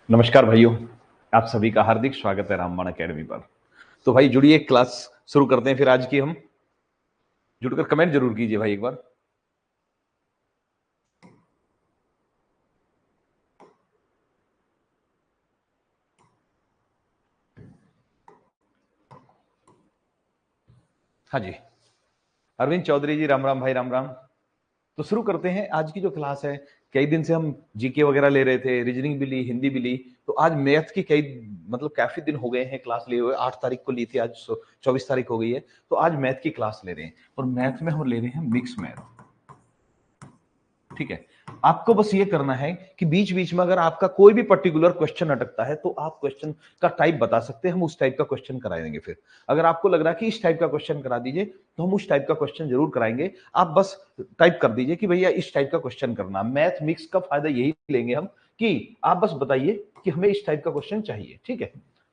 नमस्कार भाइयों, आप सभी का हार्दिक स्वागत है रामबाण अकेडमी पर। तो भाई जुड़िए, क्लास शुरू करते हैं फिर आज की। हम जुड़कर कमेंट जरूर कीजिए भाई एक बार। हाँ जी, अरविंद चौधरी जी, राम राम भाई, राम राम। तो शुरू करते हैं आज की जो क्लास है। कई दिन से हम जीके वगैरह ले रहे थे, रीजनिंग भी ली, हिंदी भी ली। तो आज मैथ की काफी दिन हो गए हैं क्लास लिए हुए। 8 तारीख को ली थी, आज 24 तारीख हो गई है। तो आज मैथ की क्लास ले रहे हैं और मैथ में हम ले रहे हैं मिक्स मैथ। ठीक है, आपको बस ये करना है कि बीच बीच में अगर आपका कोई भी पर्टिकुलर क्वेश्चन अटकता है तो आप क्वेश्चन का टाइप बता सकते हैं, हम उस टाइप का क्वेश्चन करा देंगे। फिर अगर आपको लग रहा है कि इस टाइप का क्वेश्चन करा दीजिए तो हम उस टाइप का क्वेश्चन जरूर कराएंगे। आप बस टाइप कर दीजिए कि भैया इस टाइप का क्वेश्चन करना। मैथ मिक्स का फायदा यही लेंगे हम कि आप बस बताइए कि हमें इस टाइप का क्वेश्चन चाहिए। ठीक है,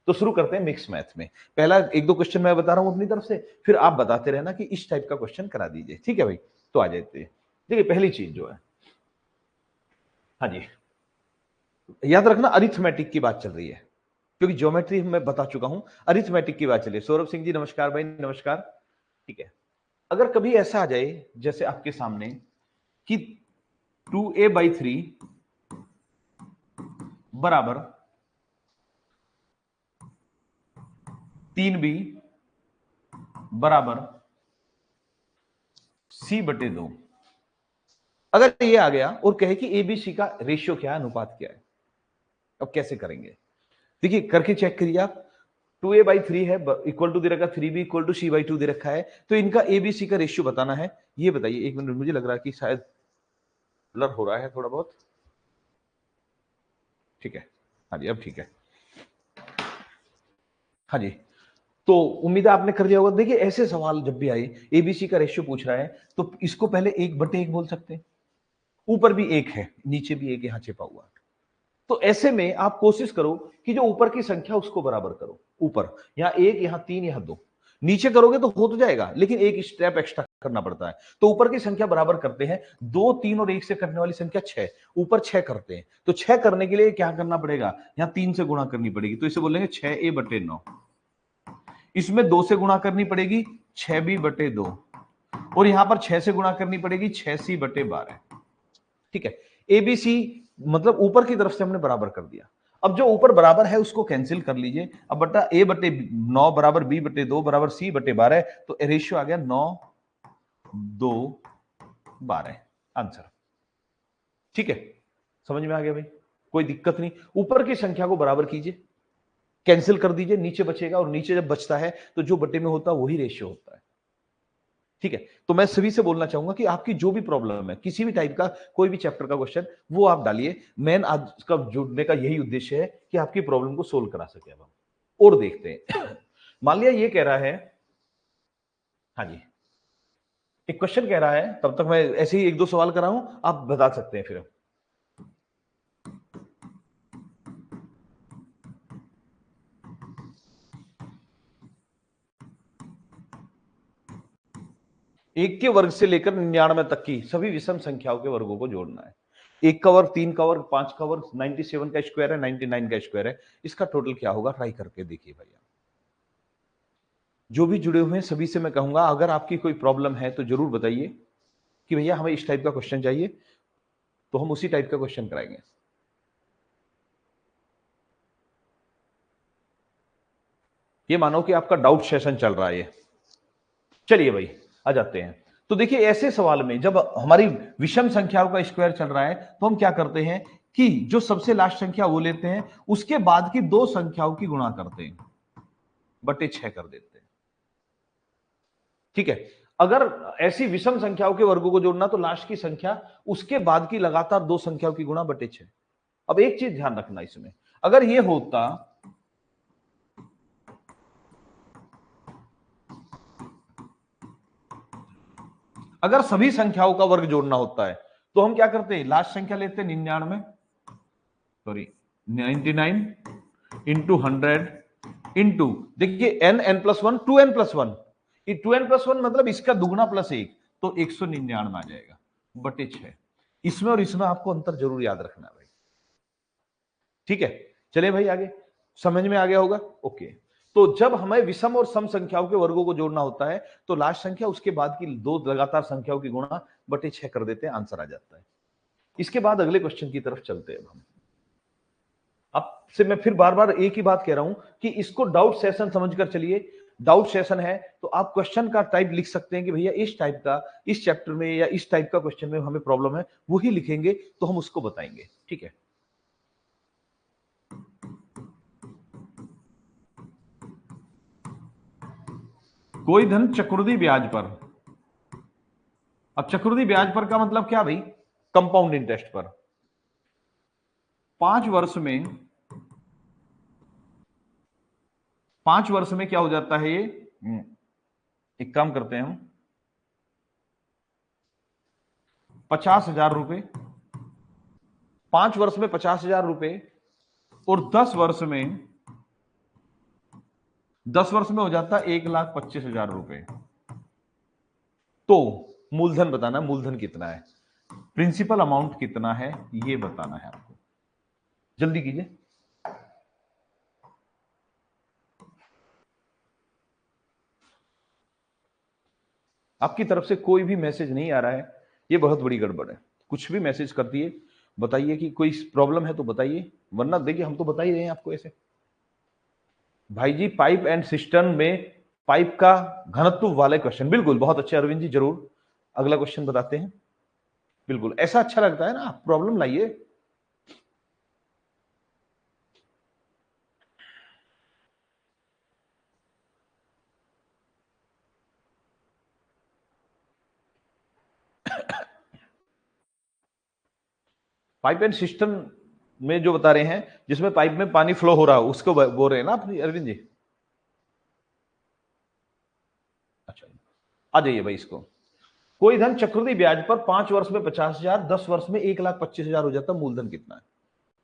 तो शुरू करते हैं मिक्स मैथ में। पहला एक दो क्वेश्चन मैं बता रहा हूं अपनी तरफ से, फिर आप बताते रहना कि इस टाइप का क्वेश्चन करा दीजिए। ठीक है भाई, तो आ जाते हैं। देखिए पहली चीज जो है, हाँ जी, याद रखना अरिथमेटिक की बात चल रही है, क्योंकि ज्योमेट्री मैं बता चुका हूं, अरिथमेटिक की बात चल रही है। सौरभ सिंह जी नमस्कार भाई, नमस्कार। ठीक है, अगर कभी ऐसा आ जाए जैसे आपके सामने कि 2a/3 बराबर 3b बराबर c/2, अगर ये आ गया और कहे कि एबीसी का रेशियो क्या है, अनुपात क्या है, अब कैसे करेंगे? देखिए करके चेक करिए आप। 2a/3 है इक्वल टू दे रखा, 3b इक्वल टू c/2 दे रखा है, तो इनका एबीसी का रेशियो बताना है। ये बताइए, एक मिनट, मुझे लग रहा है कि शायद ब्लर हो रहा है थोड़ा बहुत। ठीक है, हाँ जी अब ठीक है। हाँ जी, तो उम्मीद है आपने कर लिया होगा। देखिए ऐसे सवाल जब भी आए, एबीसी का रेशियो पूछ रहा है, तो इसको पहले 1/1 बोल सकते हैं। ऊपर भी 1 है, नीचे भी 1 यहां छिपा हुआ। तो ऐसे में आप कोशिश करो कि जो ऊपर की संख्या उसको बराबर करो। ऊपर यहां 1, यहां 3, यहां 2। नीचे करोगे तो हो तो जाएगा, लेकिन एक स्टेप एक्स्ट्रा करना पड़ता है। तो ऊपर की संख्या बराबर करते हैं। 2, 3 और 1 से कटने वाली संख्या 6, ऊपर 6 करते हैं। तो 6 करने के लिए क्या करना पड़ेगा, यहां 3 से गुणा करनी पड़ेगी, तो इसे बोलेंगे 6a/9। इसमें 2 से गुणा करनी पड़ेगी, 6b/2। और यहां पर 6 से गुणा करनी पड़ेगी, 6c/12। ठीक है, एबीसी मतलब ऊपर की तरफ से हमने बराबर कर दिया। अब जो ऊपर बराबर है उसको कैंसिल कर लीजिए। अब बटा a/9 बराबर b/2 बराबर c/12, तो रेशियो आ गया 9, 2, 12 आंसर। ठीक है, समझ में आ गया भाई, कोई दिक्कत नहीं। ऊपर की संख्या को बराबर कीजिए, कैंसिल कर दीजिए, नीचे बचेगा, और नीचे जब बचता है तो जो बटे में होता है वही रेशियो होता है। ठीक है, तो मैं सभी से बोलना चाहूंगा कि आपकी जो भी प्रॉब्लम है, किसी भी टाइप का कोई भी चैप्टर का क्वेश्चन, वो आप डालिए। मेन आज का जुड़ने का यही उद्देश्य है कि आपकी प्रॉब्लम को सोल्व करा सके। अब हम और देखते हैं। मान लिया ये कह रहा है, हाँ जी, एक क्वेश्चन कह रहा है, तब तक मैं ऐसे ही एक दो सवाल कराऊं, आप बता सकते हैं फिर। एक के वर्ग से लेकर 99 तक की सभी विषम संख्याओं के वर्गों को जोड़ना है। 1 का वर्ग, 3 का वर्ग, 5 का वर्ग, 97 का स्क्वायर है, 99 का स्क्वायर है, इसका टोटल क्या होगा, ट्राई करके देखिए भैया। जो भी जुड़े हुए हैं सभी से मैं कहूंगा, अगर आपकी कोई प्रॉब्लम है तो जरूर बताइए कि भैया हमें इस टाइप का क्वेश्चन चाहिए, तो हम उसी टाइप का क्वेश्चन कराएंगे। ये मानो कि आपका डाउट सेशन चल रहा है ये। चलिए भाई आ जाते हैं। तो देखिए ऐसे सवाल में जब हमारी विषम संख्याओं का स्क्वायर चल रहा है, तो हम क्या करते हैं कि जो सबसे लास्ट संख्या वो लेते हैं, उसके बाद की दो संख्याओं की गुणा करते हैं, बटे 6 कर देते हैं। ठीक है, अगर ऐसी विषम संख्याओं के वर्गों को जोड़ना, तो लास्ट की संख्या उसके बाद की लगातार दो संख्याओं की गुणा बटे 6। अब एक चीज ध्यान रखना इसमें, अगर ये होता, अगर सभी संख्याओं का वर्ग जोड़ना होता है, तो हम क्या करते हैं, लास्ट संख्या लेते हैं 99, सॉरी 99 इंटू 100 इंटू, देखिए n+1 2n+1, 2n+1 मतलब इसका दुगना प्लस 1, तो 199 आ जाएगा बटे 6। इसमें और इसमें आपको अंतर जरूर याद रखना है भाई। ठीक है, चले भाई आगे, समझ में आ गया होगा? ओके। तो जब हमें विषम और सम संख्याओं के वर्गों को जोड़ना होता है तो लास्ट संख्या उसके बाद की दो लगातार संख्याओं की गुणा बटे 6 कर देते हैं, आंसर आ जाता है। इसके बाद अगले क्वेश्चन की तरफ चलते हैं। हम आपसे मैं फिर बार बार एक ही बात कह रहा हूं कि इसको डाउट सेशन समझकर चलिए। डाउट सेशन है तो आप क्वेश्चन का टाइप लिख सकते हैं कि भैया इस टाइप का इस चैप्टर में या इस टाइप का क्वेश्चन में हमें प्रॉब्लम है, वही लिखेंगे तो हम उसको बताएंगे, ठीक है। कोई धन चक्रवृद्धि ब्याज पर, अब चक्रवृद्धि ब्याज पर का मतलब क्या भाई? कंपाउंड इंटरेस्ट पर। 5 वर्ष में, 5 वर्ष में क्या हो जाता है ये? एक काम करते हैं हम, 50,000 रुपए, 5 वर्ष में 50,000 रुपए, और 10 वर्ष में हो जाता है 1,25,000 रुपए। तो मूलधन बताना, मूलधन कितना है, प्रिंसिपल अमाउंट कितना है, ये बताना है आपको। जल्दी कीजिए। आपकी तरफ से कोई भी मैसेज नहीं आ रहा है, ये बहुत बड़ी गड़बड़ है। कुछ भी मैसेज कर दिए, बताइए कि कोई प्रॉब्लम है तो बताइए, वरना देखिए हम तो बता ही रहे हैं आपको ऐसे। भाई जी पाइप एंड सिस्टम में पाइप का घनत्व वाले क्वेश्चन, बिल्कुल बहुत अच्छे अरविंद जी, जरूर अगला क्वेश्चन बताते हैं। बिल्कुल ऐसा अच्छा लगता है ना, प्रॉब्लम लाइए। पाइप एंड सिस्टम में जो बता रहे हैं, जिसमें पाइप में पानी फ्लो हो रहा है, उसको बोल रहे हैं ना अपनी अरविंद जी? अच्छा, आ जाइए भाई। इसको, कोई धन चक्रवृद्धि ब्याज पर 5 वर्ष में 50,000, 10 वर्ष में 1,25,000 हो जाता, मूलधन कितना है?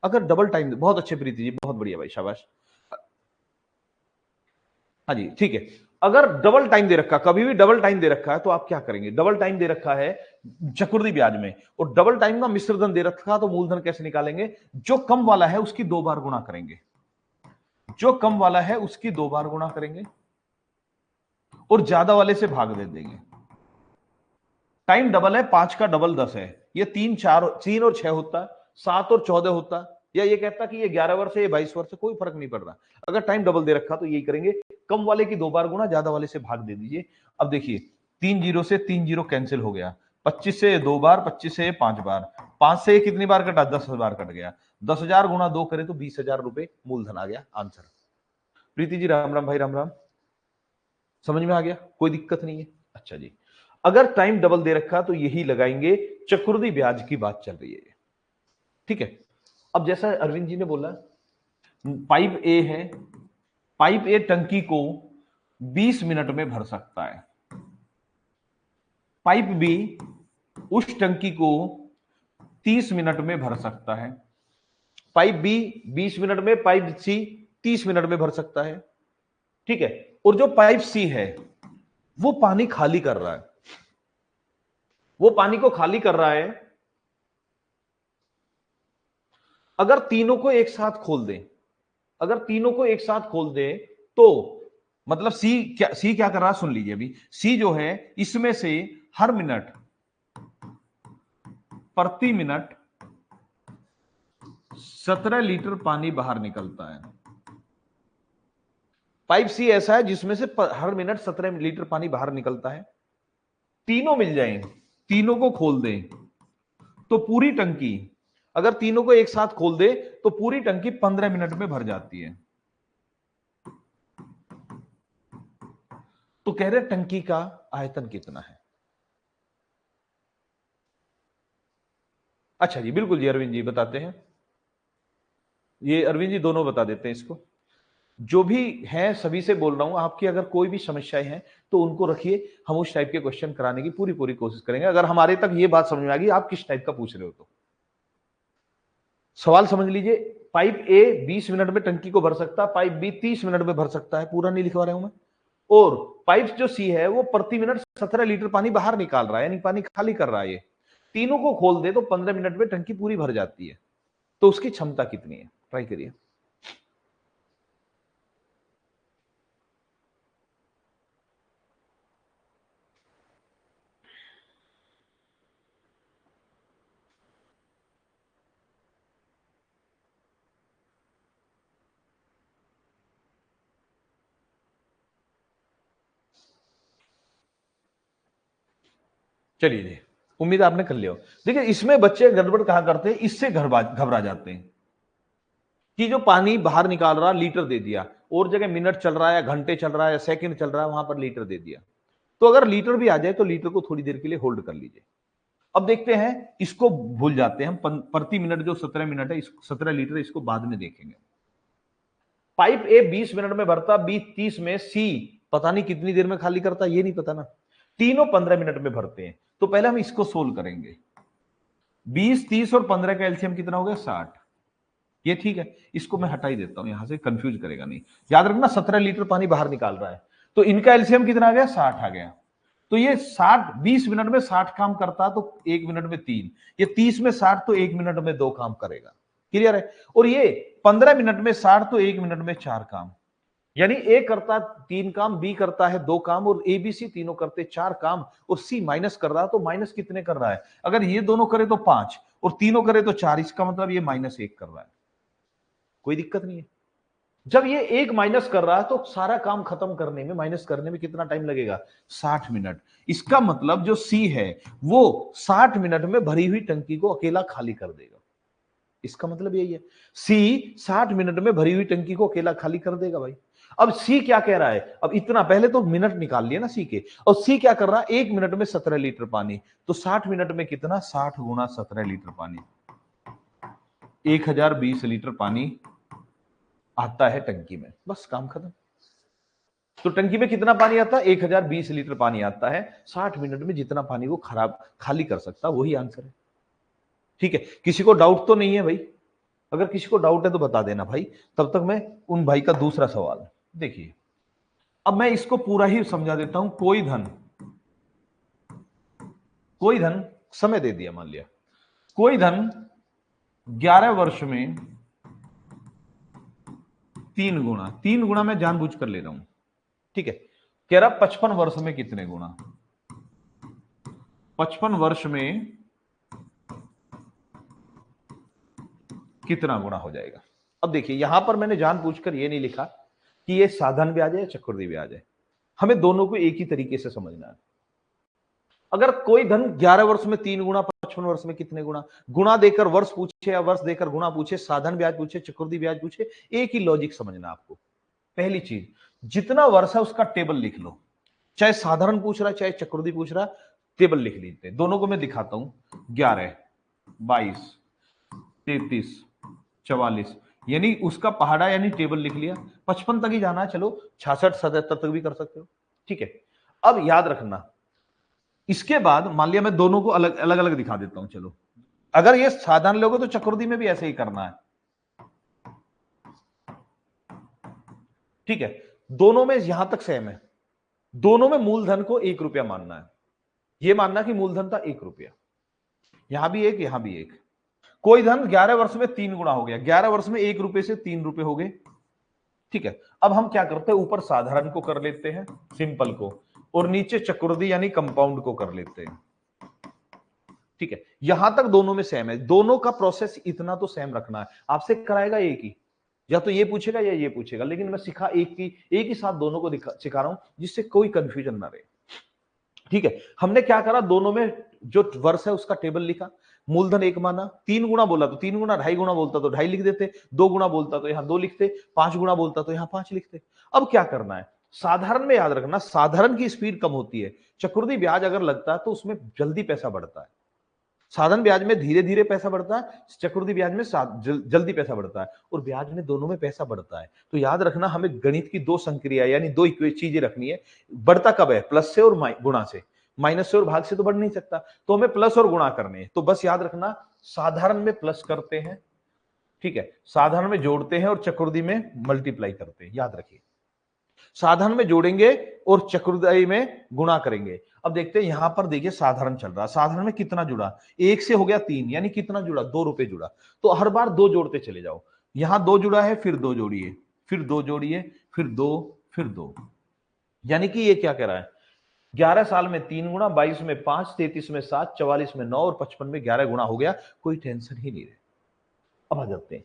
अगर डबल टाइम, बहुत अच्छे प्रीति जी, बहुत बढ़िया भाई, शाबाश। हाँ जी ठीक है। अगर डबल टाइम दे रखा, कभी भी डबल टाइम दे रखा है तो आप क्या करेंगे? डबल टाइम दे रखा है चक्रवृद्धि ब्याज में और डबल टाइम का मिश्रधन दे रखा, तो मूलधन कैसे निकालेंगे? जो कम वाला है उसकी 2 बार गुणा करेंगे, जो कम वाला है उसकी 2 बार गुणा करेंगे और ज्यादा वाले से भाग दे देंगे। टाइम डबल है, 5 का डबल 10 है, ये 3 और 6 होता, 7 और 14 होता, या ये कहता कि ये 11 वर्ष है, ये 22 वर्ष है, कोई फर्क नहीं पड़ रहा। अगर टाइम डबल दे रखा तो यही करेंगे, कम वाले की 2 बार गुणा, ज्यादा वाले से भाग दे दीजिए। अब देखिए 3 जीरो से 3 जीरो कैंसिल हो गया, 25 से 2 बार, 25 से 5 बार, 5 से कितनी बार कटा? 10,000 कट गया। 10,000 गुणा 2 करे तो 20,000 रुपए मूलधन आ गया, आंसर। प्रीति जी राम राम भाई, राम राम। समझ में आ गया? कोई दिक्कत नहीं है? अच्छा जी। अगर टाइम डबल दे रखा तो यही लगाएंगे, चक्रवृद्धि ब्याज की बात चल रही है, ठीक है। अब जैसा अरविंद जी ने बोला, पाइप ए है, पाइप ए टंकी को 20 मिनट में भर सकता है, पाइप बी उस टंकी को 30 मिनट में भर सकता है, पाइप बी 20 मिनट में, पाइप सी 30 मिनट में भर सकता है, ठीक है। और जो पाइप सी है वो पानी खाली कर रहा है, वो पानी को खाली कर रहा है। अगर तीनों को एक साथ खोल दें, अगर तीनों को एक साथ खोल दे तो मतलब सी क्या कर रहा है, सुन लीजिए अभी। सी जो है इसमें से हर मिनट, प्रति मिनट 17 लीटर पानी बाहर निकलता है। पाइप सी ऐसा है जिसमें से हर मिनट 17 लीटर पानी बाहर निकलता है। तीनों मिल जाएं, तीनों को खोल दें तो पूरी टंकी, अगर तीनों को एक साथ खोल दे तो पूरी टंकी 15 मिनट में भर जाती है। तो कह रहे टंकी का आयतन कितना है? अच्छा जी, बिल्कुल जी अरविंद जी बताते हैं। ये अरविंद जी दोनों बता देते हैं इसको। जो भी है सभी से बोल रहा हूं, आपकी अगर कोई भी समस्याएं हैं तो उनको रखिए, हम उस टाइप के क्वेश्चन कराने की पूरी पूरी कोशिश करेंगे, अगर हमारे तक ये बात समझ में आ गई आप किस टाइप का पूछ रहे हो तो। सवाल समझ लीजिए, पाइप ए 20 मिनट में टंकी को भर सकता है, पाइप बी 30 मिनट में भर सकता है, पूरा नहीं लिखवा रहा हूं मैं। और पाइप जो सी है वो प्रति मिनट 17 लीटर पानी बाहर निकाल रहा है, यानी पानी खाली कर रहा है। ये तीनों को खोल दे तो 15 मिनट में टंकी पूरी भर जाती है। तो उसकी क्षमता कितनी है, ट्राई करिए। चलिए जी, उम्मीद आपने कर लिया हो। देखिए इसमें बच्चे गड़बड़ कहां करते हैं, इससे घबरा जाते हैं कि जो पानी बाहर निकाल रहा लीटर दे दिया, और जगह मिनट चल रहा है या घंटे चल रहा है या सेकंड चल रहा है, वहां पर लीटर दे दिया। तो अगर लीटर भी आ जाए तो लीटर को थोड़ी देर के लिए होल्ड कर लीजिए। अब देखते हैं, इसको भूल जाते हैं हम, प्रति मिनट जो 17 मिनट है, 17 लीटर, इसको बाद में देखेंगे। पाइप ए 20 मिनट में भरता, बी 30 में, सी पता नहीं कितनी देर में खाली करता, ये नहीं पता ना। तीनों 15 मिनट में भरते हैं। तो पहले हम इसको सोल्व करेंगे। 20, 30 और 15 का एलसीएम कितना हो गया? 60। ये ठीक है, इसको मैं हटा ही देता हूं, यहां से कंफ्यूज करेगा नहीं। याद रखना 17 लीटर पानी बाहर निकाल रहा है, तो इनका एलसीएम कितना आ गया? 60 आ गया। तो ये 60, 20 मिनट में 60 काम करता तो 1 मिनट में 3, ये 30 में 60 तो 1 मिनट में 2 काम करेगा। क्लियर है? और ये 15 मिनट में 60 तो 1 मिनट में 4 काम। यानी ए करता 3 काम, बी करता है 2 काम, और ए बी सी तीनों करते 4 काम, और सी माइनस कर रहा है, तो माइनस कितने कर रहा है? अगर ये दोनों करे तो 5 और तीनों करे तो 4, इसका मतलब ये -1 कर रहा है। कोई दिक्कत नहीं है। जब ये 1 माइनस कर रहा है तो सारा काम खत्म करने में, माइनस करने में कितना टाइम लगेगा? 60 मिनट। इसका मतलब जो सी है वो 60 मिनट में भरी हुई टंकी को अकेला खाली कर देगा। इसका मतलब यही है, सी 60 मिनट में भरी हुई टंकी को अकेला खाली कर देगा भाई। अब सी क्या कह रहा है? अब इतना पहले तो मिनट निकाल लिया ना सी के, और सी क्या कर रहा है? 1 मिनट में 17 लीटर पानी, तो 60 मिनट में कितना? 60 गुना 17 लीटर पानी, 1020 लीटर पानी आता है टंकी में। बस काम खत्म। तो टंकी में कितना पानी आता है? 1020 लीटर पानी आता है। 60 मिनट में जितना पानी वो खाली कर सकता, वही आंसर है। ठीक है, किसी को डाउट तो नहीं है भाई? अगर किसी को डाउट है तो बता देना भाई, तब तक मैं उन भाई का दूसरा सवाल देखिए। अब मैं इसको पूरा ही समझा देता हूं। कोई धन समय दे दिया, मान लिया कोई धन 11 वर्ष में 3 गुना मैं जानबूझ कर ले रहा हूं। ठीक है, कह रहा 55 वर्ष में कितने गुना? 55 वर्ष में कितना गुना हो जाएगा? अब देखिए, यहां पर मैंने जानबूझकर ये नहीं लिखा कि ये साधारण ब्याज है या चक्रवृद्धि ब्याज है। हमें दोनों को एक ही तरीके से समझना है। अगर कोई धन 11 वर्ष में 3 गुना, 55 वर्ष में कितने गुना, गुणा देकर वर्ष पूछे या वर्ष देकर गुणा पूछे, साधारण ब्याज पूछे, चक्रवृद्धि ब्याज पूछे, एक ही लॉजिक समझना आपको। पहली चीज, जितना वर्ष है उसका टेबल लिख लो। चाहे साधारण पूछ रहा है चाहे चक्रवृद्धि पूछ रहा है, टेबल लिख लीजिए। दोनों को मैं दिखाता हूं। 11, 22, 33, 44, यानी उसका पहाड़ा यानी टेबल लिख लिया। 55 तक ही जाना है, चलो 66, 77 तक भी कर सकते हो। ठीक है, अब याद रखना, इसके बाद मान लिया मैं दोनों को अलग अलग दिखा देता हूं। चलो, अगर ये साधारण लोगे तो चक्रवृद्धि में भी ऐसे ही करना है। ठीक है, दोनों में यहां तक सेम है। दोनों में मूलधन को 1 रुपया मानना है। यह मानना कि मूलधन था 1 रुपया, यहां भी 1, यहां भी 1। कोई धन 11 वर्ष में 3 गुना हो गया। 11 वर्ष में 1 रुपए से 3 रुपए हो गए। ठीक है, अब हम क्या करते हैं? ऊपर साधारण को कर लेते हैं, सिंपल को, और नीचे चक्रवृद्धि यानी कंपाउंड को कर लेते हैं। ठीक है, यहां तक दोनों में सेम है। दोनों का प्रोसेस इतना तो सेम रखना है। आपसे कराएगा एक ही, या तो ये पूछेगा या ये पूछेगा, लेकिन मैं सिखा एक ही साथ दोनों को सिखा रहा हूं, जिससे कोई कंफ्यूजन ना रहे। ठीक है, हमने क्या करा? दोनों में जो वर्ष है उसका टेबल लिखा, मूलधन 1 माना। 3 गुना बोला तो 3 गुना, 2.5 गुना बोलता तो 2.5 लिख देते, 2 गुना बोलता तो यहां 2 लिखते, 5 गुना बोलता तो यहां 5 लिखते। अब क्या करना है? साधारण में याद रखना, साधारण की स्पीड कम होती है। चक्रवृद्धि ब्याज अगर लगता है तो उसमें जल्दी पैसा बढ़ता है। साधारण ब्याज में धीरे धीरे पैसा बढ़ता है, चक्रवृद्धि ब्याज में जल्दी पैसा बढ़ता है, और ब्याज में दोनों में पैसा बढ़ता है। तो याद रखना, हमें गणित की 2 संक्रिया यानी 2 चीजें रखनी है। बढ़ता कब है? प्लस से और गुणा से। माइनस से और भाग से तो बढ़ नहीं सकता, तो हमें प्लस और गुणा करने हैं। तो बस याद रखना, साधारण में प्लस करते हैं, ठीक है, साधारण में जोड़ते हैं और चक्रवृद्धि में मल्टीप्लाई करते हैं। याद रखिए, साधारण में जोड़ेंगे और चक्रवृद्धि में गुणा करेंगे। अब देखते हैं, यहां पर देखिए साधारण चल रहा है। साधारण में कितना जुड़ा? 1 से हो गया 3, यानी कितना जुड़ा? 2 रुपए जुड़ा। तो हर बार 2 जोड़ते चले जाओ। यहां 2 जुड़ा है, फिर 2 जोड़िए, फिर 2 जोड़िए, फिर 2, फिर 2। यानी कि ये क्या कह रहा है? 11 साल में 3 गुना, 22 में 5, 33 में 7, 44 में 9 और 55 में 11 गुना हो गया। कोई टेंशन ही नहीं रहे। अब आ जाते हैं,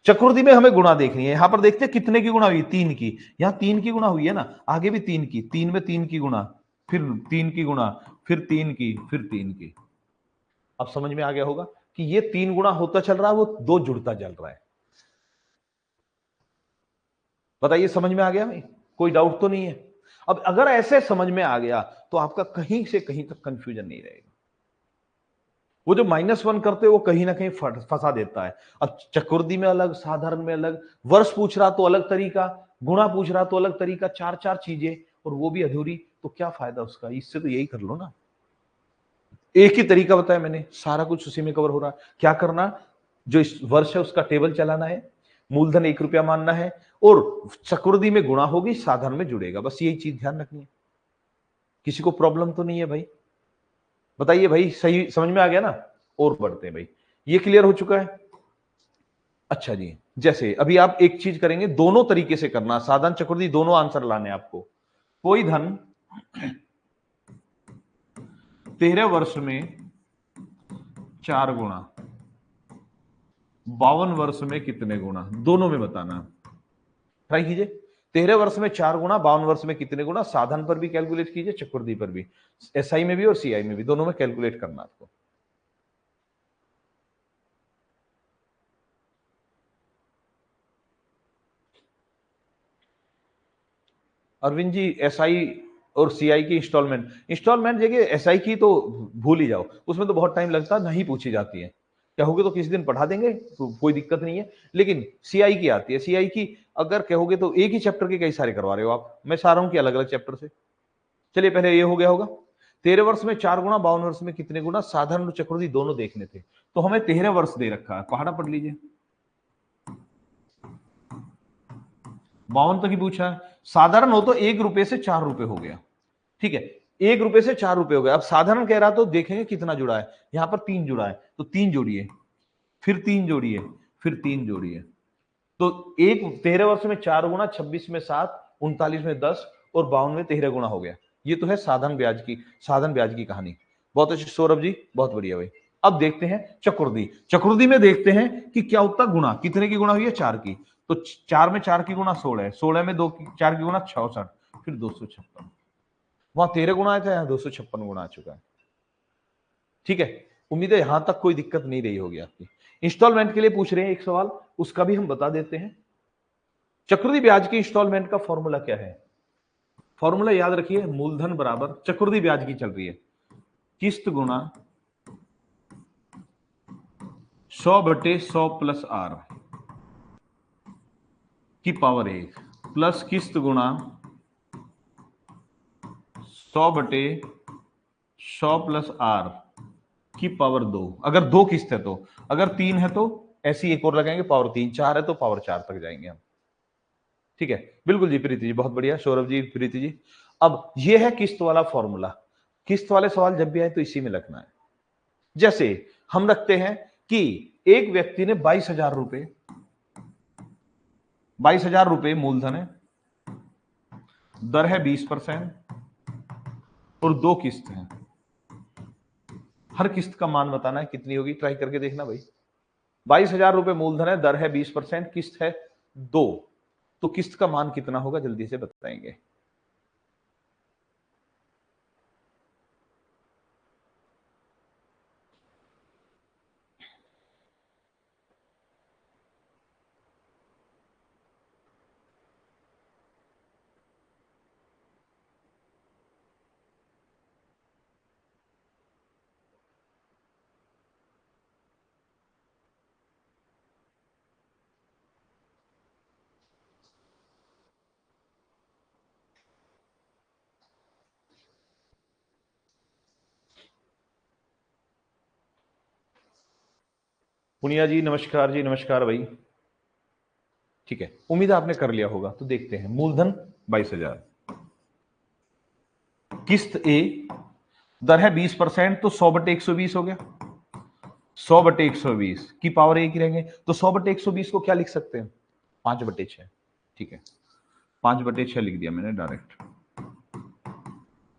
चक्रवृद्धि में हमें गुणा देखनी है। यहां पर देखते हैं कितने की गुणा हुई? 3 की। यहां 3 की गुणा हुई है ना, आगे भी 3 की, 3 में 3 की गुणा, फिर 3 की गुणा, फिर 3 की, फिर 3 की। अब समझ में आ गया होगा कि ये 3 गुणा होता चल रहा है, वो 2 जुड़ता चल रहा है। बताइए समझ में आ गया भाई? कोई डाउट तो नहीं है? अब अगर ऐसे समझ में आ गया तो आपका कहीं से कहीं तक कंफ्यूजन नहीं रहेगा। वो जो -1 करते वो कहीं ना कहीं फंसा देता है। अब चक्रवृद्धि में अलग, साधारण में अलग, वर्ष पूछ रहा तो अलग तरीका, गुणा पूछ रहा तो अलग तरीका, 4 चीजें, और वो भी अधूरी, तो क्या फायदा उसका? इससे तो यही कर लो ना। एक ही तरीका बताया मैंने, सारा कुछ उसी में कवर हो रहा है। क्या करना? जो इस वर्ष है उसका टेबल चलाना है, मूलधन 1 रुपया मानना है, और चक्रवृद्धि में गुणा होगी, साधारण में जुड़ेगा। बस यही चीज ध्यान रखनी है। किसी को प्रॉब्लम तो नहीं है भाई? बताइए भाई, सही समझ में आ गया ना? और बढ़ते हैं भाई, ये क्लियर हो चुका है? अच्छा जी, जैसे अभी आप एक चीज करेंगे, दोनों तरीके से करना, साधारण चक्रवृद्धि, दोनों आंसर लाने आपको। कोई धन 13 वर्ष में 4 गुणा, 52 वर्ष में कितने गुणा, दोनों में बताना। ट्राई कीजिए। 13 वर्ष में 4 गुणा, 52 वर्ष में कितने गुणा, साधन पर भी कैलकुलेट कीजिए, चक्रवृद्धि पर भी, एसआई में भी और सीआई में भी, दोनों में कैलकुलेट करना आपको। अरविंद जी, एसआई और सीआई की इंस्टॉलमेंट जगह एसआई की तो भूल ही जाओ, उसमें तो बहुत टाइम लगता है, नहीं पूछी जाती है। कहोगे तो किसी दिन पढ़ा देंगे, तो कोई दिक्कत नहीं है। लेकिन सीआई की आती है। सीआई की अगर कहोगे तो एक ही चैप्टर के कई सारे करवा रहे हो आप, मैं चाह रहा हूं कि अलग अलग चैप्टर से। चलिए पहले ये हो गया होगा, 13 वर्ष में 4 गुणा, 52 वर्ष में कितने गुणा, साधारण और चक्रवृद्धि दोनों देखने थे, तो हमें 13 वर्ष दे रखा है, पहाड़ा पढ़ लीजिए। 52 तक ही पूछा है। साधारण हो तो 1 रुपए से 4 रुपए हो गया, ठीक है, 1 रुपए से 4 रुपए हो गया। अब साधारण कह रहा तो देखेंगे कितना जुड़ा है, यहां पर 3 जुड़ा है, तो 3 जोड़िए, फिर 3 जोड़िए, फिर 3 जोड़िए, तो 13 वर्ष में 4 गुणा, 26 में 7, 39 में 10, और 52 में 13 गुणा हो गया। ये तो है साधन ब्याज की कहानी। बहुत अच्छे सौरभ जी, बहुत बढ़िया भाई। अब देखते हैं चक्रवृद्धि। चक्रवृद्धि में देखते हैं कि क्या होता गुणा, कितने की गुणा हुई है, 4 की, तो 4 में 4 की गुणा 16, 16 में 4 की गुणा 66, फिर 256। वहां 13 गुणा आया था, यहाँ 256 गुणा आ चुका है। ठीक है, उम्मीद है यहां तक कोई दिक्कत नहीं रही होगी आपकी। इंस्टॉलमेंट के लिए पूछ रहे हैं एक सवाल, उसका भी हम बता देते हैं। चक्रवृद्धि ब्याज की इंस्टॉलमेंट का फॉर्मूला क्या है? फॉर्मूला याद रखिए, मूलधन बराबर चक्रवृद्धि ब्याज की चल रही है, किस्त गुणा 100/100 प्लस आर की पावर 1, प्लस किस्त गुणा 100/100 प्लस आर की पावर 2, अगर 2 किस्त है तो, अगर 3 है तो ऐसी एक और लगाएंगे पावर 3, 4 है तो पावर 4 तक जाएंगे हम। ठीक है, बिल्कुल जी प्रीति जी, बहुत बढ़िया सौरभ जी, प्रीति जी। अब ये है किस्त वाला फॉर्मूला। किस्त वाले सवाल जब भी आए तो इसी में लगना है। जैसे हम रखते हैं कि एक व्यक्ति ने 22,000 रुपए मूलधन है, दर है 20%, और 2 किस्त हैं। हर किस्त का मान बताना है कितनी होगी, ट्राई करके देखना भाई। 22,000 रुपए मूलधन है, दर है 20%, किस्त है 2, तो किस्त का मान कितना होगा जल्दी से बताएंगे। पुनिया जी नमस्कार, जी नमस्कार भाई। ठीक है, उम्मीद है आपने कर लिया होगा, तो देखते हैं। मूलधन 22,000, किस्त ए, दर है 20%, तो 100/120 हो गया, 100/120 की पावर एक ही रहेंगे, तो 100/120 को क्या लिख सकते हैं, 5/6। ठीक है, 5/6 लिख दिया मैंने डायरेक्ट,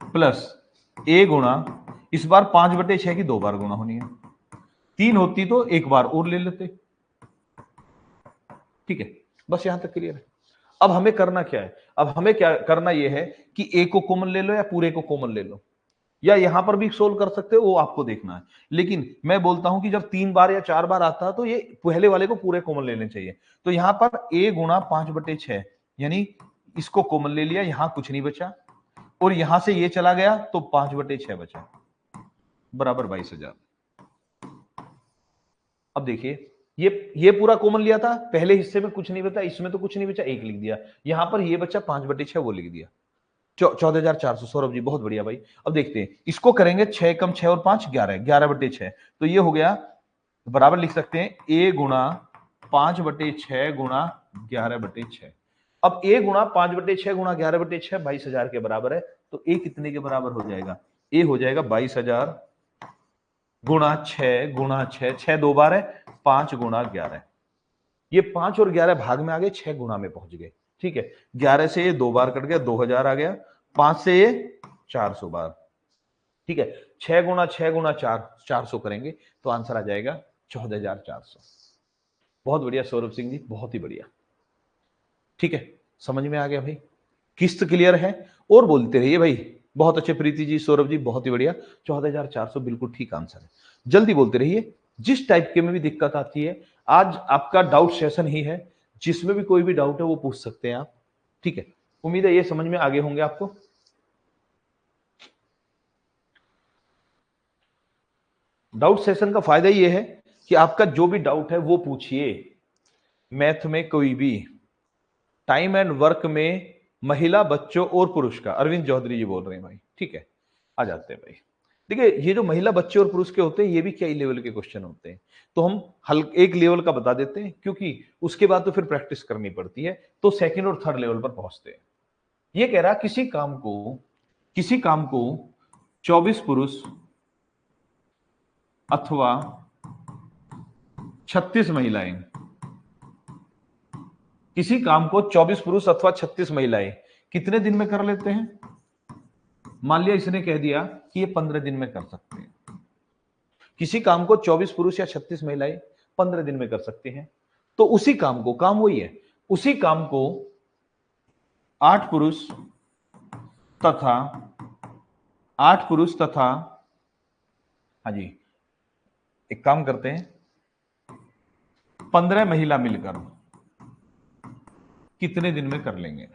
प्लस ए गुणा, इस बार 5/6 की 2 बार गुणा होनी है, 3 होती तो एक बार और ले लेते। ठीक है, बस यहां तक क्लियर है। अब हमें करना क्या है, अब हमें क्या करना यह है कि ए को कॉमन ले लो या पूरे को कॉमन ले लो, या यहां पर भी सोल्व कर सकते हो, वो आपको देखना है। लेकिन मैं बोलता हूं कि जब 3 बार या 4 बार आता है तो ये पहले वाले को पूरे कॉमन लेने चाहिए। तो यहां पर a गुणा 5/6, यानी इसको कॉमन ले लिया, यहां कुछ नहीं बचा, और यहां से ये चला गया तो 5/6 बचा, बराबर 22,000। अब देखिए ये पूरा कॉमन लिया था, पहले हिस्से में कुछ नहीं बचा, इसमें तो कुछ नहीं बचा, 1 लिख दिया, यहां पर ये बचा 5/6, वो लिख दिया 14,400। सौरभ जी बहुत बढ़िया भाई। अब देखते हैं इसको करेंगे, 6 कम 6 और 5 11, 11/6, तो ये हो गया, बराबर लिख सकते हैं a गुणा 5/6 गुणा 11/6। अब a गुणा 5/6 गुणा 11/6 22,000 के बराबर है, तो a कितने के बराबर हो जाएगा? a हो जाएगा 22,000 गुणा 6 6 2 बार है, 5 गुणा 11। ये 5 और 11 भाग में आ गए, 6 गुणा में पहुंच गए। ठीक है, 11 से ये 2 बार कट गया, 2000 आ गया, 5 से ये 400 बार। ठीक है, 6 गुणा 6 गुणा 4 400 करेंगे तो आंसर आ जाएगा 14,400। बहुत बढ़िया सौरभ सिंह जी, बहुत ही बढ़िया। ठीक है, समझ में आ गया भाई, किस्त क्लियर है? और बोलते रहिए भाई। बहुत अच्छे प्रीति जी, सौरभ जी बहुत ही बढ़िया, 14,400 बिल्कुल ठीक आंसर है। जल्दी बोलते रहिए, जिस टाइप के में भी दिक्कत आती है, आज आपका डाउट सेशन ही है, जिसमें भी कोई भी डाउट है वो पूछ सकते हैं आप। ठीक है, उम्मीद है ये समझ में आगे होंगे आपको। डाउट सेशन का फायदा ये है कि आपका जो भी डाउट है वो पूछिए। मैथ में कोई भी, टाइम एंड वर्क में महिला, बच्चों और पुरुष का, अरविंद चौधरी जी बोल रहे हैं भाई। ठीक है, आ जाते हैं भाई। देखिए, ये जो महिला, बच्चे और पुरुष के होते हैं, ये भी कई लेवल के क्वेश्चन होते हैं, तो हम एक लेवल का बता देते हैं, क्योंकि उसके बाद तो फिर प्रैक्टिस करनी पड़ती है, तो सेकंड और थर्ड लेवल पर पहुंचते हैं। ये कह रहा किसी काम को 24 पुरुष अथवा 36 महिलाएं, किसी काम को 24 पुरुष अथवा 36 महिलाएं कितने दिन में कर लेते हैं? मान लिया इसने कह दिया कि ये 15 दिन में कर सकते हैं। किसी काम को 24 पुरुष या 36 महिलाएं 15 दिन में कर सकते हैं, तो उसी काम को, काम वही है, उसी काम को 8 पुरुष तथा हाँ जी, एक काम करते हैं, 15 महिला मिलकर कितने दिन में कर लेंगे?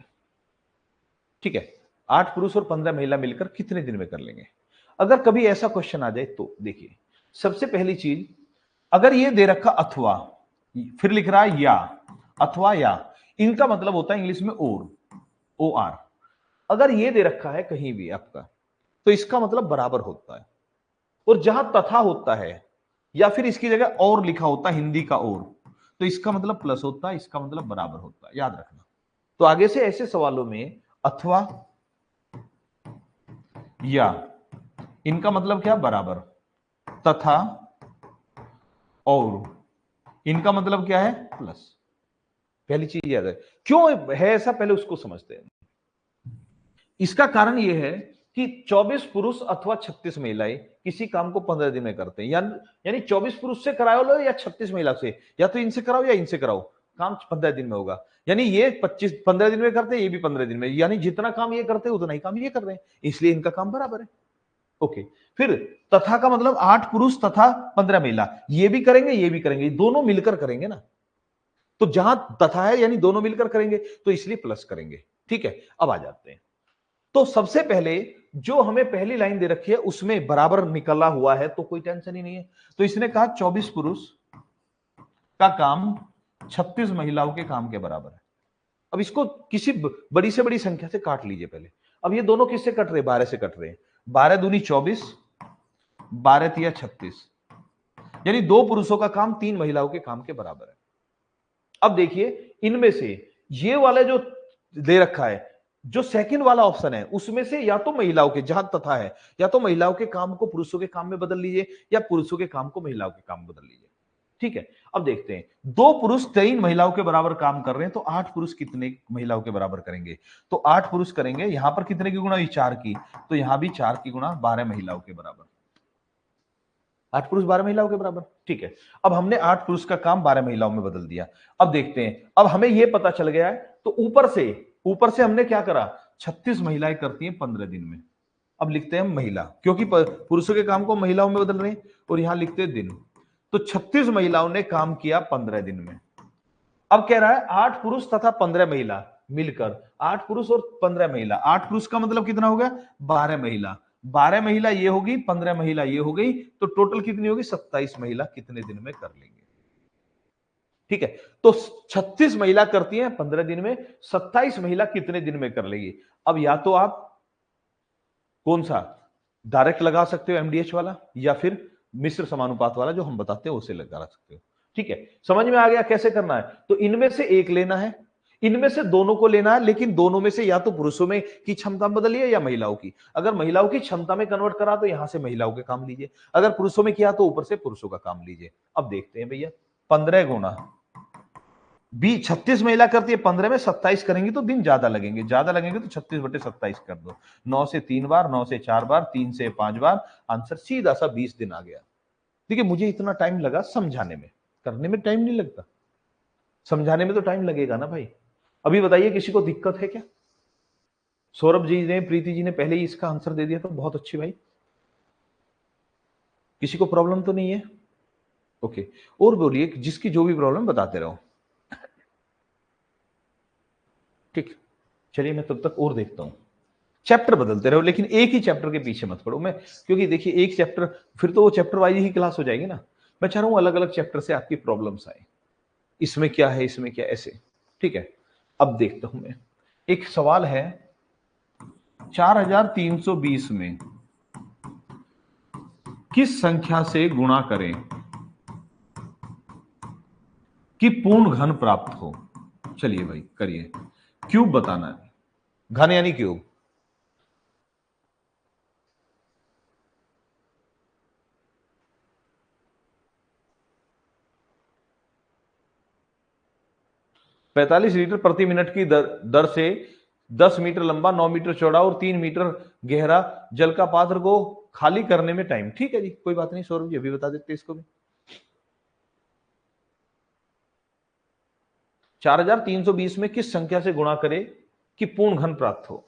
ठीक है, 8 पुरुष और 15 महिला मिलकर कितने दिन में कर लेंगे? अगर कभी ऐसा क्वेश्चन आ जाए तो देखिए, सबसे पहली चीज, अगर ये दे रखा अथवा, फिर लिख रहा है या, अथवा या, इनका मतलब होता है इंग्लिश में और, ओ आर। अगर ये दे रखा है कहीं भी आपका, तो इसका मतलब बराबर होता है, और जहां तथा होता है या फिर इसकी जगह और लिखा होता है, हिंदी का और, तो इसका मतलब प्लस होता है, इसका मतलब बराबर होता है, याद रखना। तो आगे से ऐसे सवालों में अथवा या, इनका मतलब क्या? बराबर, तथा और, इनका मतलब क्या है? प्लस। पहली चीज याद है, क्यों है ऐसा, पहले उसको समझते हैं। इसका कारण यह है कि 24 पुरुष अथवा 36 महिलाएं किसी काम को 15 दिन में करते हैं, यानी 24 पुरुष से कराओ लो या 36 महिला से, या तो इनसे कराओ या इनसे कराओ, काम 15 दिन में होगा। यानी ये 15 दिन में करते हैं, ये भी 15 दिन में, यानी जितना काम ये करते हैं उतना ही काम ये कर रहे हैं, इसलिए इनका काम बराबर है। ओके, फिर तथा का मतलब 8 पुरुष तथा 15 महिला, ये भी करेंगे ये भी करेंगे, दोनों मिलकर करेंगे ना, तो जहां तथा है यानी दोनों मिलकर करेंगे, तो इसलिए प्लस करेंगे। ठीक है, अब आ जाते हैं। तो सबसे पहले जो हमें पहली लाइन दे रखी है उसमें बराबर निकला हुआ है, तो कोई टेंशन ही नहीं है। तो इसने कहा 24 पुरुष का काम 36 महिलाओं के काम के बराबर है। अब इसको किसी बड़ी से बड़ी संख्या से काट लीजिए पहले। अब ये दोनों किससे कट रहे? 12 से कट रहे हैं। 12 दूनी 24, 12 तिया 36, यानी 2 पुरुषों का काम 3 महिलाओं के काम के बराबर है। अब देखिए, इनमें से ये वाला जो दे रखा है, जो सेकंड वाला ऑप्शन है, उसमें से या तो महिलाओं के, जहां तथा है, या तो महिलाओं के काम को पुरुषों के काम में बदल लीजिए, या पुरुषों के काम को महिलाओं के काम में बदल लीजिए। ठीक है, अब देखते हैं, 2 पुरुष 3 महिलाओं के बराबर काम कर रहे हैं, तो 8 पुरुष कितने महिलाओं के बराबर करेंगे? तो 8 पुरुष करेंगे, यहां पर कितने की गुणा हुई? 4 की, तो यहां भी 4 की गुणा 12 महिलाओं के बराबर। 8 पुरुष 12 महिलाओं के बराबर। ठीक है, अब हमने 8 पुरुष का काम 12 महिलाओं में बदल दिया। अब देखते हैं, अब हमें यह पता चल गया है, तो ऊपर से ऊपर से हमने क्या करा, 36 महिलाएं करती हैं 15 दिन में। अब लिखते हैं महिला, क्योंकि पुरुषों के काम को महिलाओं में बदल रहे हैं, और यहां लिखते हैं दिन। तो 36 महिलाओं ने काम किया 15 दिन में। अब कह रहा है 8 पुरुष तथा 15 महिला मिलकर, 8 पुरुष और 15 महिला, 8 पुरुष का मतलब कितना हो गया, 12 महिला, 12 महिला ये होगी, 15 महिला ये हो गई, तो टोटल कितनी होगी, 27 महिला कितने दिन में कर लेंगे। ठीक है, तो 36 महिला करती हैं 15 दिन में, 27 महिला कितने दिन में कर लेगी। अब या तो आप कौन सा डायरेक्ट लगा सकते हो एमडीएच वाला, या फिर मिश्र समानुपात वाला जो हम बताते हैं उसे लगा सकते हो। ठीक है, समझ में आ गया कैसे करना है। तो इनमें से एक लेना है, इनमें से दोनों को लेना है, लेकिन दोनों में से या तो पुरुषों में की क्षमता बदलिए या महिलाओं की। अगर महिलाओं की क्षमता में कन्वर्ट करा तो यहां से महिलाओं के काम लीजिए, अगर पुरुषों में किया तो ऊपर से पुरुषों का काम लीजिए। अब देखते हैं भैया, 15 गुणा 36 महिला करती है, 15 में 27 करेंगे तो दिन ज्यादा लगेंगे, तो 36/27 कर दो। 9 से 3 बार, 9 से 4 बार, 3 से 5 बार, आंसर सीधा सा 20 दिन आ गया। देखिए मुझे इतना टाइम लगा समझाने में, करने में टाइम नहीं लगता, समझाने में तो टाइम लगेगा ना भाई। अभी बताइए किसी को दिक्कत है क्या? सौरभ जी ने, प्रीति जी ने पहले ही इसका आंसर दे दिया, तो बहुत अच्छी भाई, किसी को प्रॉब्लम तो नहीं है? ओके, और बोलिए, जिसकी जो भी प्रॉब्लम बताते रहो। ठीक, चलिए मैं तब तक और देखता हूं। चैप्टर बदलते रहो, लेकिन एक ही चैप्टर के पीछे मत पढ़ो। मैं, क्योंकि देखिए एक चैप्टर, फिर तो वो चैप्टर वाइज ही क्लास हो जाएगी ना। मैं चाह रहा हूं अलग अलग चैप्टर से आपकी प्रॉब्लम्स आए, इसमें क्या है, इसमें क्या, ऐसे। ठीक है, अब देखता हूं मैं। एक सवाल है, 4320 में किस संख्या से गुणा करें कि पूर्ण घन प्राप्त हो। चलिए भाई करिए, क्यूब बताना है, घन यानी क्यूब। पैंतालीस लीटर प्रति मिनट की दर से 10 मीटर लंबा, 9 मीटर चौड़ा और 3 मीटर गहरा जल का पात्र को खाली करने में टाइम। ठीक है जी, कोई बात नहीं, सौरभ जी अभी बता देते इसको भी। 4320 में किस संख्या से गुणा करें कि पूर्ण घन प्राप्त हो।